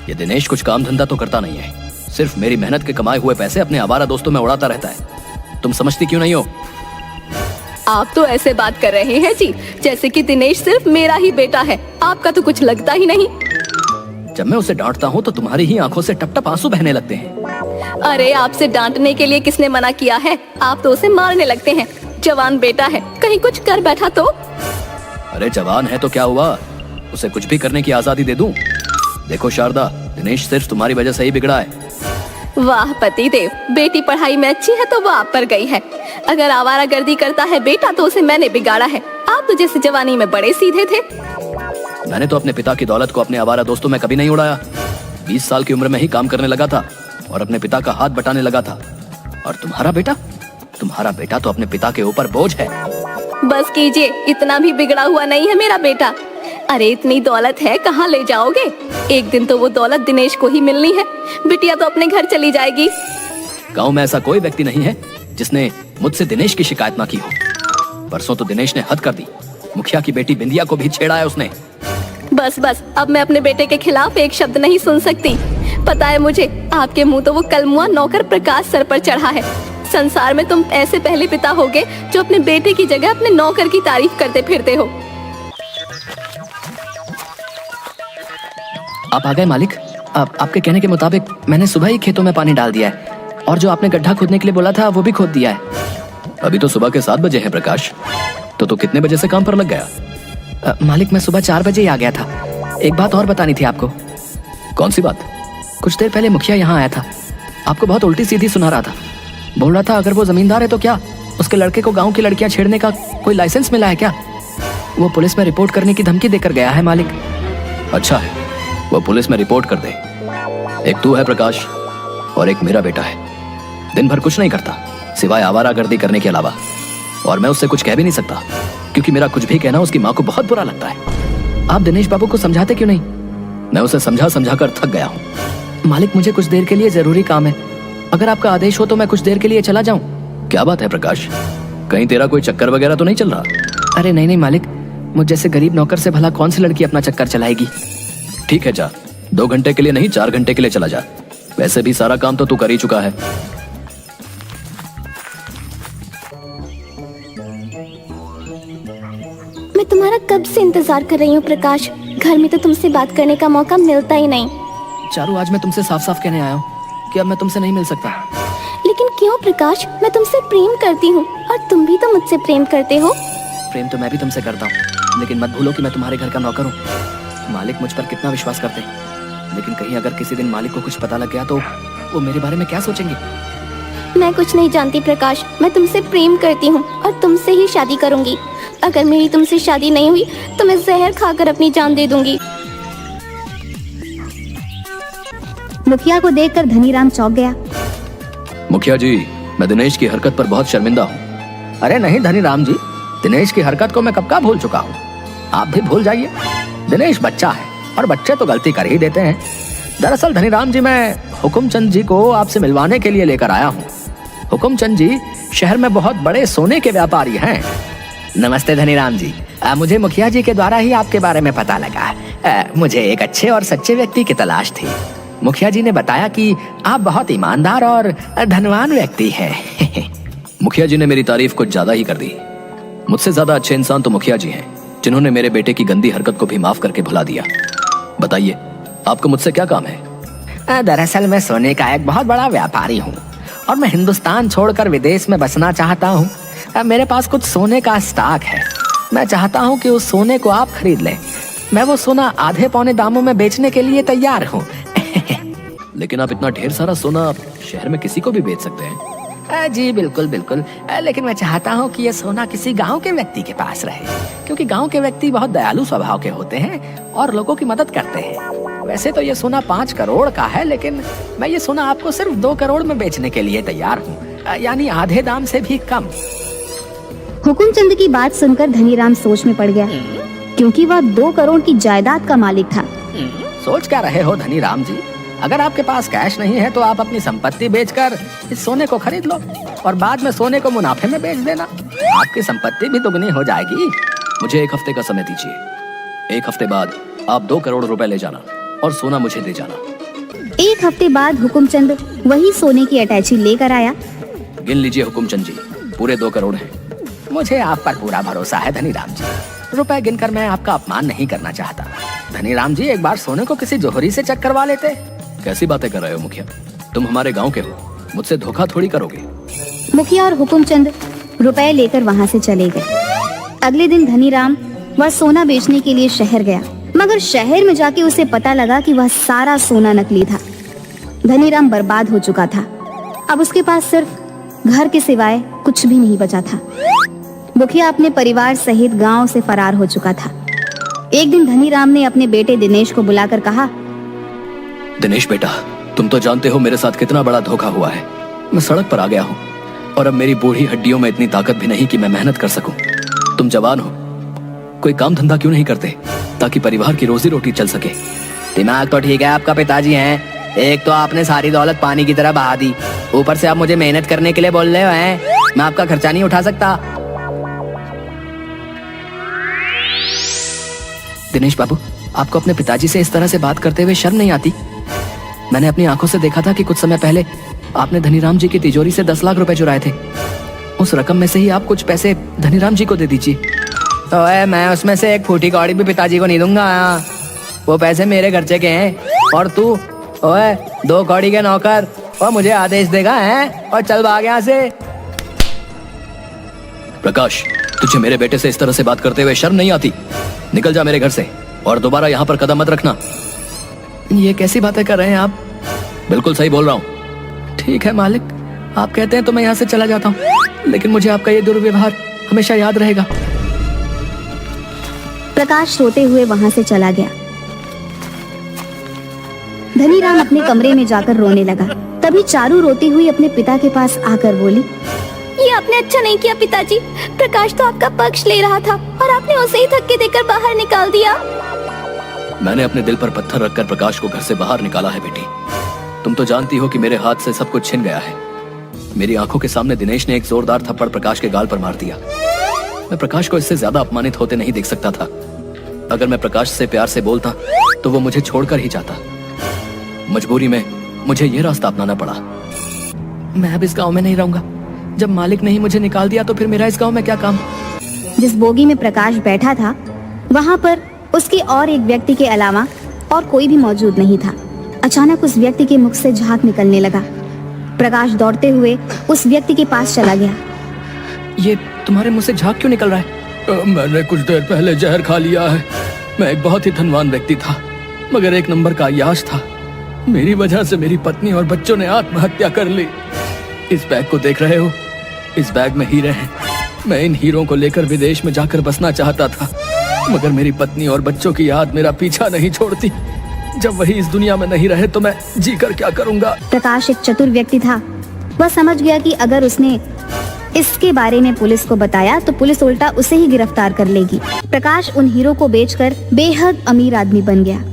ये दिनेश कुछ काम धंधा तो करता नहीं है, सिर्फ मेरी मेहनत के कमाए हुए पैसे अपने आवारा दोस्तों में उड़ाता रहता है। तुम समझती क्यों नहीं हो? आप तो ऐसे बात कर रहे हैं जी जैसे कि दिनेश सिर्फ मेरा ही बेटा है। आपका तो कुछ लगता ही नहीं। जब मैं उसे डांटता हूँ तो तुम्हारी ही आंखों से टप टप आंसू बहने लगते हैं। अरे आपसे डांटने के लिए किसने मना किया है? आप तो उसे मारने लगते हैं। जवान बेटा है, कहीं कुछ कर बैठा तो। अरे जवान है तो क्या हुआ, उसे कुछ भी करने की आजादी दे दूं। देखो शारदा, दिनेश सिर्फ तुम्हारी वजह से ही बिगड़ा है। वाह पति देव, बेटी पढ़ाई में अच्छी है तो वो आप पर गई है। अगर आवारागर्दी करता है बेटा तो उसे मैंने बिगाड़ा है। आप तो जैसे जवानी में बड़े सीधे थे। मैंने तो अपने पिता की दौलत को अपने आवारा दोस्तों में कभी नहीं उड़ाया। 20 साल की उम्र में ही काम करने लगा था और अपने पिता का हाथ बटाने लगा था। और तुम्हारा बेटा तो अपने पिता के ऊपर बोझ है। बस कीजिए, इतना भी बिगड़ा हुआ नहीं है मेरा बेटा। अरे इतनी दौलत है, कहाँ ले जाओगे? एक दिन तो वो दौलत दिनेश को ही मिलनी है। बिटिया तो अपने घर चली जाएगी। गांव में ऐसा कोई व्यक्ति नहीं है जिसने मुझसे दिनेश की शिकायत ना की हो। परसों तो दिनेश ने हद कर दी, मुखिया की बेटी बिंदिया को भी छेड़ा है उसने। बस अब मैं अपने बेटे के खिलाफ एक शब्द नहीं सुन सकती। पता है मुझे, आपके मुंह तो वो कलमुआ नौकर प्रकाश सर पर चढ़ा है। संसार में तुम ऐसे पहले पिता होगे जो अपने बेटे की जगह अपने नौकर की तारीफ करते फिरते हो। आप आ गए मालिक। आपके कहने के मुताबिक मैंने सुबह ही खेतों में पानी डाल दिया है और जो आपने गड्ढा खोदने के लिए बोला था वो भी खोद दिया है। अभी तो सुबह के 7 बजे हैं प्रकाश, तो कितने बजे से काम पर लग गया? मालिक मैं सुबह 4 बजे ही आ गया था। एक बात और बतानी थी आपको। कौन सी बात? कुछ देर पहले मुखिया यहाँ आया था, आपको बहुत उल्टी सीधी सुना रहा था। बोल रहा था अगर वो जमींदार है तो क्या उसके लड़के को गाँव की लड़कियाँ छेड़ने का कोई लाइसेंस मिला है क्या? वो पुलिस में रिपोर्ट करने की धमकी देकर गया है मालिक। अच्छा है, वो पुलिस में रिपोर्ट कर दे। एक तू है प्रकाश और एक मेरा बेटा है। दिन भर कुछ नहीं करता सिवाय आवारागर्दी करने के अलावा, और मैं उससे कुछ कह भी नहीं सकता क्योंकि मेरा कुछ भी कहना उसकी माँ को बहुत बुरा लगता है। आप दिनेश बाबू को समझाते क्यों नहीं? मैं उसे समझा कर थक गया हूँ। मालिक मुझे कुछ देर के लिए जरूरी काम है, अगर आपका आदेश हो तो मैं कुछ देर के लिए चला जाऊं। क्या बात है प्रकाश, कहीं तेरा कोई चक्कर वगैरह तो नहीं चल रहा? अरे नहीं मालिक, मुझ जैसे गरीब नौकर से भला कौन सी लड़की अपना चक्कर चलाएगी। ठीक है जा, 2 घंटे के लिए नहीं 4 घंटे के लिए चला जा। वैसे भी सारा काम तो तू कर ही चुका है। मैं तुम्हारा कब से इंतजार कर रही हूँ प्रकाश। घर में तो तुमसे बात करने का मौका मिलता ही नहीं। चारू, आज मैं तुमसे साफ साफ कहने आया हूँ कि अब मैं तुमसे नहीं मिल सकता। लेकिन क्यों प्रकाश? मैं तुमसे प्रेम करती हूँ और तुम भी तो मुझसे प्रेम करते हो। प्रेम तो मैं भी तुमसे करता हूँ, लेकिन मत भूलो कि मैं तुम्हारे घर का नौकर हूँ। मालिक मुझ पर कितना विश्वास करते हैं, लेकिन कहीं अगर किसी दिन मालिक को कुछ पता लग गया तो वो मेरे बारे में क्या सोचेंगे? मैं कुछ नहीं जानती प्रकाश, मैं तुमसे प्रेम करती हूँ और तुमसे ही शादी करूंगी। अगर मेरी तुमसे शादी नहीं हुई तो मैं जहर खाकर अपनी जान दे दूंगी। मुखिया को देखकर धनीराम चौंक गया। मुखिया जी, मैं दिनेश की हरकत पर बहुत शर्मिंदा हूँ। अरे नहीं धनीराम जी, दिनेश की हरकत को मैं कब का भूल चुका हूँ। आप भी भूल जाइए। दिनेश बच्चा है और बच्चे तो गलती कर ही देते हैं। दरअसल धनीराम जी, मैं हुकुमचंद जी को आपसे मिलवाने के लिए लेकर आया हूँ। हुकुमचंद जी शहर में बहुत बड़े सोने के व्यापारी हैं। नमस्ते धनीराम जी, मुझे मुखिया जी के द्वारा ही आपके बारे में पता लगा। मुझे एक अच्छे और सच्चे व्यक्ति की तलाश थी। मुखिया जी ने बताया कि आप बहुत ईमानदार और धनवान व्यक्ति हैं। मुखिया जी ने मेरी तारीफ कुछ ज्यादा ही कर दी। मुझसे ज्यादा अच्छे इंसान तो मुखिया जी हैं, जिन्होंने मेरे बेटे की गंदी हरकत को भी माफ करके भुला दिया। बताइए, आपको मुझसे क्या काम है? दरअसल मैं सोने का एक बहुत बड़ा व्यापारी हूँ और मैं हिंदुस्तान छोड़कर विदेश में बसना चाहता हूँ। मेरे पास कुछ सोने का स्टॉक है। मैं चाहता हूँ कि उस सोने को आप खरीद लें। मैं वो सोना आधे पौने दामों में बेचने के लिए तैयार हूँ। लेकिन आप इतना ढेर सारा सोना शहर में किसी को भी बेच सकते हैं। जी बिल्कुल, लेकिन मैं चाहता हूँ कि ये सोना किसी गांव के व्यक्ति के पास रहे, क्योंकि गांव के व्यक्ति बहुत दयालु स्वभाव के होते हैं और लोगों की मदद करते हैं। वैसे तो ये सोना 5 करोड़ का है, लेकिन मैं ये सोना आपको सिर्फ 2 करोड़ में बेचने के लिए तैयार हूँ, यानी आधे दाम से भी कम। हुकुमचंद की बात सुनकर धनीराम सोच में पड़ गया, क्योंकि वह 2 करोड़ की जायदाद का मालिक था। सोच क्या रहे हो धनीराम जी? अगर आपके पास कैश नहीं है तो आप अपनी संपत्ति बेचकर इस सोने को खरीद लो और बाद में सोने को मुनाफे में बेच देना। आपकी संपत्ति भी दुगनी हो जाएगी। मुझे 1 हफ्ते का समय दीजिए। 1 हफ्ते बाद आप 2 करोड़ रुपए ले जाना और सोना मुझे दे जाना। एक हफ्ते बाद हुकुमचंद वही सोने की अटैची लेकर आया। गिन लीजिए हुकुमचंद जी, पूरे 2 करोड़ हैं। मुझे आप पर पूरा भरोसा है धनीराम जी। रुपए गिनकर मैं आपका अपमान नहीं करना चाहता। धनीराम जी, एक बार सोने को किसी जोहरी से चेक करवा लेते। कैसी बातें कर रहे हो मुखिया? तुम हमारे गांव के हो, मुझसे धोखा थोड़ी करोगे। मुखिया और हुकुमचंद रुपए लेकर वहां से चले गए। अगले दिन धनीराम वह सोना बेचने के लिए शहर गया, मगर शहर में जाके उसे पता लगा कि वह सारा सोना नकली था। धनीराम बर्बाद हो चुका था। अब उसके पास सिर्फ घर के सिवाय कुछ भी नहीं बचा था। मुखिया अपने परिवार सहित गांव से फरार हो चुका था। एक दिन धनीराम ने अपने बेटे दिनेश को बुलाकर कहा, दिनेश बेटा, तुम तो जानते हो मेरे साथ कितना बड़ा धोखा हुआ है। मैं सड़क पर आ गया हूँ और अब मेरी बूढ़ी हड्डियों में इतनी ताकत भी नहीं कि मैं मेहनत कर सकूं। तुम जवान हो, कोई काम धंधा क्यों नहीं करते ताकि परिवार की रोजी रोटी चल सके? दिमाग तो ठीक है, आपका पिताजी हैं। एक तो आपने सारी दौलत पानी की तरह बहा दी, ऊपर से आप मुझे मेहनत करने के लिए बोल रहे हो हैं। मैं आपका खर्चा नहीं उठा सकता। दिनेश बाबू, आपको अपने पिताजी से इस तरह से बात करते हुए शर्म नहीं आती? मैंने अपनी आंखों से देखा था कि कुछ समय पहले आपने धनीराम जी की तिजोरी से 10 लाख रुपए चुराए थे। उस रकम में से ही आप कुछ पैसे धनीराम जी को दे दीजिए। तो मैं उसमें से एक फूटी कौड़ी भी पिताजी को नहीं दूंगा। वो पैसे मेरे खर्चे के हैं। और तू ओए 2 कौड़ी के नौकर, और मुझे आदेश देगा है? और चल भाग यहाँ से। प्रकाश, तुझे मेरे बेटे से इस तरह से बात करते हुए शर्म नहीं आती? निकल जा मेरे घर से और दोबारा यहाँ पर कदम मत रखना। ये कैसी बातें कर रहे हैं आप? बिल्कुल सही बोल रहा हूँ। ठीक है मालिक, आप कहते हैं तो मैं यहाँ से चला जाता हूँ, लेकिन मुझे आपका ये दुर्व्यवहार हमेशा याद रहेगा। प्रकाश रोते हुए वहां से चला गया। धनीराम अपने कमरे में जाकर रोने लगा। तभी चारू रोती हुई अपने पिता के पास आकर बोली, ये आपने अच्छा नहीं किया पिताजी। प्रकाश तो आपका पक्ष ले रहा था और आपने उसे ही धक्के देकर बाहर निकाल दिया। मैंने अपने दिल पर पत्थर रखकर प्रकाश को घर से बाहर निकाला है बेटी। तुम तो जानती हो कि मेरे हाथ से सब कुछ छिन गया है। मेरी आंखों के सामने दिनेश ने एक जोरदार थप्पड़ प्रकाश के गाल पर मार दिया। मैं प्रकाश को इससे ज्यादा अपमानित होते नहीं देख सकता था। अगर मैं प्रकाश से प्यार से बोलता तो वो मुझे छोड़कर ही जाता। मजबूरी में मुझे ये रास्ता अपनाना पड़ा। मैं अब इस गांव में नहीं रहूंगा। जब मालिक ने ही मुझे निकाल दिया तो फिर मेरा इस गांव में क्या काम? जिस बोगी में प्रकाश बैठा था वहां पर उसके और एक व्यक्ति के अलावा और कोई भी मौजूद नहीं था। अचानक उस व्यक्ति के मुख से झाग निकलने लगा। प्रकाश दौड़ते हुए उस व्यक्ति के पास चला गया। ये तुम्हारे मुंह से झाग क्यों निकल रहा है? मैंने कुछ देर पहले जहर खा लिया है। मैं एक बहुत ही धनवान व्यक्ति था, मगर 1 नंबर का अय्याश था। मेरी वजह से मेरी पत्नी और बच्चों ने आत्महत्या कर ली। इस बैग को देख रहे हो? इस बैग में हीरे हैं। मैं इन हीरों को लेकर विदेश में जाकर बसना चाहता था, मगर मेरी पत्नी और बच्चों की याद मेरा पीछा नहीं छोड़ती। जब वही इस दुनिया में नहीं रहे तो मैं जीकर क्या करूंगा? प्रकाश एक चतुर व्यक्ति था। वह समझ गया कि अगर उसने इसके बारे में पुलिस को बताया तो पुलिस उल्टा उसे ही गिरफ्तार कर लेगी। प्रकाश उन हीरो को बेचकर बेहद अमीर आदमी बन गया।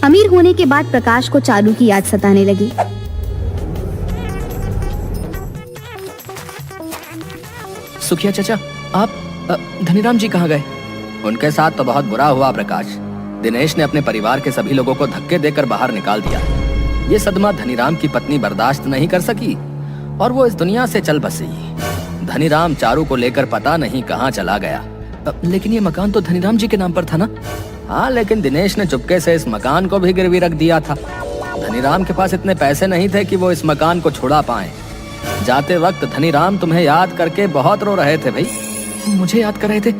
अमीर होने के बाद प्रकाश को चारू की याद सताने लगी। सुखिया चाचा, आप धनीराम जी कहाँ गए? उनके साथ तो बहुत बुरा हुआ प्रकाश। दिनेश ने अपने परिवार के सभी लोगों को धक्के देकर बाहर निकाल दिया। ये सदमा धनीराम की पत्नी बर्दाश्त नहीं कर सकी और वो इस दुनिया से चल बसी। धनीराम चारू को लेकर पता नहीं कहाँ चला गया। लेकिन ये मकान तो धनीराम जी के नाम पर था ना? हाँ, लेकिन दिनेश ने चुपके से इस मकान को भी गिरवी रख दिया था। धनीराम के पास इतने पैसे नहीं थे कि वो इस मकान को छुड़ा पाए। जाते वक्त धनीराम तुम्हें याद करके बहुत रो रहे थे भाई। मुझे याद कर रहे थे,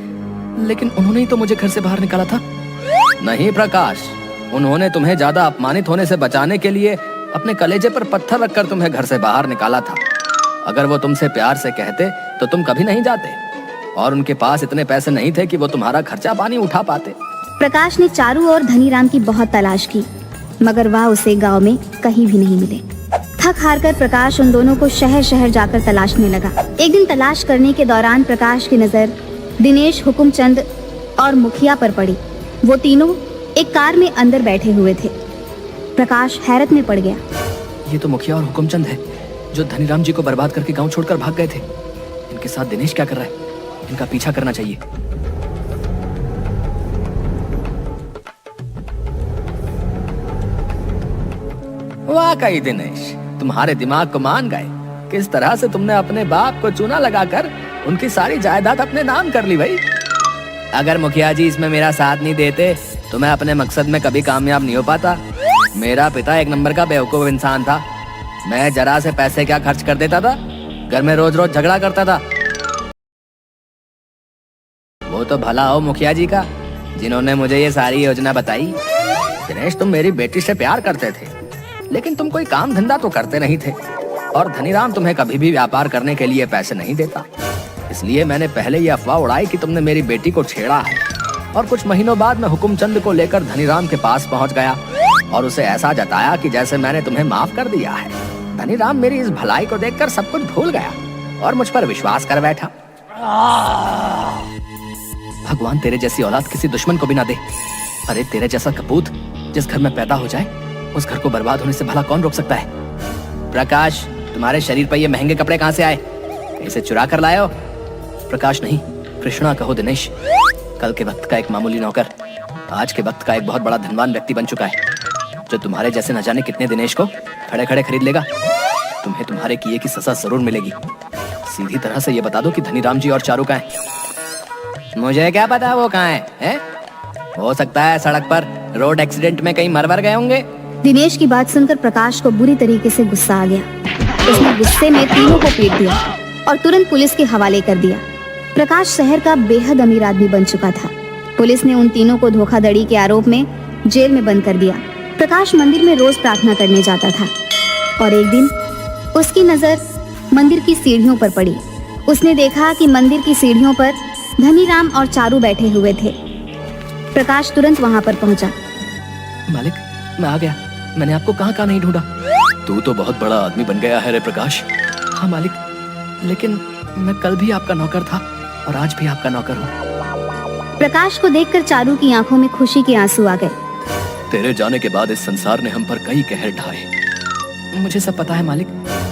लेकिन उन्होंने ही तो मुझे घर से बाहर निकाला था। नहीं प्रकाश, उन्होंने तुम्हें ज्यादा अपमानित होने से बचाने के लिए अपने कलेजे पर पत्थर रखकर तुम्हें घर से बाहर निकाला था। अगर वो तुमसे प्यार से कहते तो तुम कभी नहीं जाते, और उनके पास इतने पैसे नहीं थे कि वो तुम्हारा खर्चा पानी उठा पाते। प्रकाश ने चारू और धनीराम की बहुत तलाश की, मगर वह उसे गांव में कहीं भी नहीं मिले। थक हार कर प्रकाश उन दोनों को शहर शहर जाकर तलाशने लगा। एक दिन तलाश करने के दौरान प्रकाश की नजर दिनेश, हुकुमचंद और मुखिया पर पड़ी। वो तीनों एक कार में अंदर बैठे हुए थे। प्रकाश हैरत में पड़ गया। ये तो मुखिया और हुकुमचंद है जो धनीराम जी को बर्बाद करके गांव छोड़कर भाग गए थे। इनके साथ दिनेश क्या कर रहा है? इनका पीछा करना चाहिए। वाकई दिनेश, तुम्हारे दिमाग को मान गए। किस तरह से तुमने अपने बाप को चूना लगाकर उनकी सारी जायदाद अपने नाम कर ली भाई। अगर मुखिया जी इसमें मेरा साथ नहीं देते तो मैं अपने मकसद में कभी कामयाब नहीं हो पाता। मेरा पिता एक नंबर का बेवकूफ इंसान था। मैं जरा से पैसे क्या खर्च कर देता था, घर में रोज रोज झगड़ा करता था। वो तो भला हो मुखिया जी का, जिन्होंने मुझे ये सारी योजना बताई। दिनेश, तुम मेरी बेटी से प्यार करते थे, लेकिन तुम कोई काम धंधा तो करते नहीं थे, और धनीराम तुम्हें कभी भी व्यापार करने के लिए पैसे नहीं देता। इसलिए मैंने पहले ये अफवाह उड़ाई कि तुमने मेरी बेटी को छेड़ा है, और कुछ महीनों बाद मैं हुकुमचंद को लेकर धनीराम के पास पहुंच गया और उसे ऐसा जताया कि जैसे मैंने तुम्हें माफ कर दिया है। धनीराम मेरी इस भलाई को देखकर सब कुछ भूल गया और मुझ पर विश्वास कर बैठा। भगवान तेरे जैसी औलाद किसी दुश्मन को भी ना दे। अरे तेरे जैसा कपूत जिस घर में पैदा हो जाए, उस घर को बर्बाद होने से भला कौन रोक सकता है? प्रकाश, तुम्हारे शरीर पर ये महंगे कपड़े कहाँ से आए? इसे चुरा कर लाए हो? प्रकाश नहीं, कृष्णा कहो दिनेश। कल के वक्त का एक मामूली नौकर आज के वक्त का एक बहुत बड़ा धनवान व्यक्ति बन चुका है, जो तुम्हारे जैसे न जाने कितने दिनेश को खड़े खड़े खरीद लेगा। तुम्हें तुम्हारे किए की सजा जरूर मिलेगी। सीधी तरह से ये बता दो कि धनीराम जी और चारू कहाँ हैं? मुझे क्या पता वो कहाँ है? हो सकता है सड़क पर रोड एक्सीडेंट में कहीं मर गए होंगे। दिनेश की बात सुनकर प्रकाश को बुरी तरीके से गुस्सा आ गया। उसने गुस्से में तीनों को पीट दिया और तुरंत पुलिस के हवाले कर दिया। प्रकाश शहर का बेहद अमीर आदमी बन चुका था। पुलिस ने उन तीनों को धोखाधड़ी के आरोप में जेल में बंद कर दिया। प्रकाश मंदिर में रोज प्रार्थना करने जाता था और एक दिन उसकी नजर मंदिर की सीढ़ियों पर पड़ी। उसने देखा कि मंदिर की सीढ़ियों पर धनीराम और चारू बैठे हुए थे। प्रकाश तुरंत वहां पर पहुंचा। मालिक, मैं आ गया। मैंने आपको कहाँ कहाँ नहीं ढूंढा। तू तो बहुत बड़ा आदमी बन गया है रे प्रकाश। हाँ मालिक, लेकिन मैं कल भी आपका नौकर था और आज भी आपका नौकर हूँ। प्रकाश को देखकर चारू की आंखों में खुशी के आंसू आ गए। तेरे जाने के बाद इस संसार ने हम पर कई कहर ढाए। मुझे सब पता है मालिक,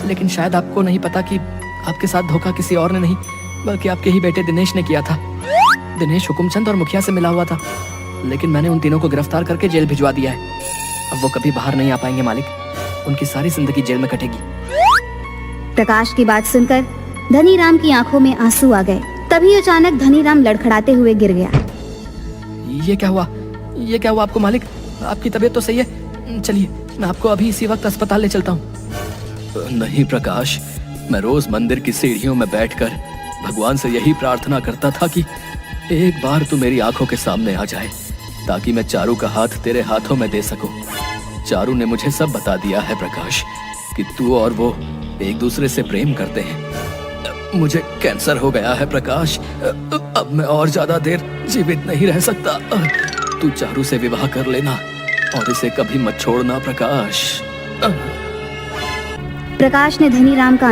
लेकिन शायद आपको नहीं पता कि आपके साथ धोखा किसी और ने नहीं बल्कि आपके ही बेटे दिनेश ने किया था। दिनेश हुकुमचंद और मुखिया से मिला हुआ था, लेकिन मैंने उन तीनों को गिरफ्तार करके जेल भिजवा दिया है। अब वो कभी बाहर नहीं आ पाएंगे मालिक। उनकी सारी जिंदगी जेल में कटेगी। प्रकाश की बात सुनकर धनीराम की आंखों में आंसू आ गए। तभी अचानक धनीराम लड़खड़ाते हुए गिर गया। ये क्या हुआ? ये क्या हुआ आपको मालिक? आपकी तबीयत तो सही है? चलिए, मैं आपको अभी इसी वक्त अस्पताल ले चलता हूँ। नहीं प्रकाश, मैं रोज मंदिर की सीढ़ियों में बैठकर भगवान से यही प्रार्थना करता था कि एक बार तू मेरी आंखों के सामने आ जाए, ताकि मैं चारू का हाथ तेरे हाथों में दे सकूं। चारू ने मुझे सब बता दिया है प्रकाश, कि तू और वो एक दूसरे से प्रेम करते हैं। मुझे कैंसर हो गया है प्रकाश। अब मैं और ज्यादा देर जीवित नहीं रह सकता। तू चारू से विवाह कर लेना और इसे कभी मत छोड़ना प्रकाश। प्रकाश ने धनीराम का